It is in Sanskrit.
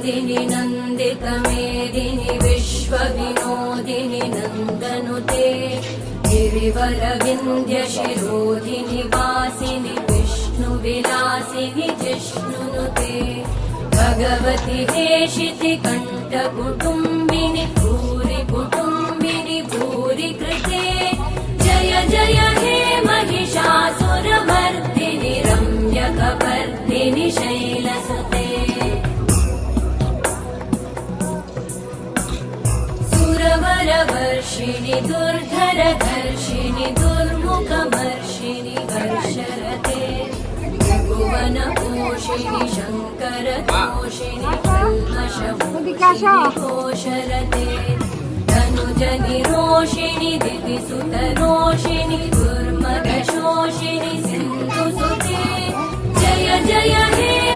मेदिनि नन्दितमेदिनि विश्वविनोदिनि नन्दनुते गिरिवरविन्द्यशिरोधिनि वासिनि विष्णुविलासिनि जिष्णुनुते भगवति हेशिति कण्ठकुटुम्बिनि भूरि कुटुम्बिनि भूरि कृते जय जय हे महिषासुरमर्दिनि रम्यकपर्दिनि शैलसुते सुरवरवर्षिणि दुर्धरधर्षिणि दुर्मुखमर्षिणि हर्षरते भुवनपोषिणि शङ्करतोषिणि कल्मषमोषिणि घोषरते धनुजनिरोषिणि दिविसुतरोषिणि दुर्मदशोषिणि सिन्धुसुते जय जय हे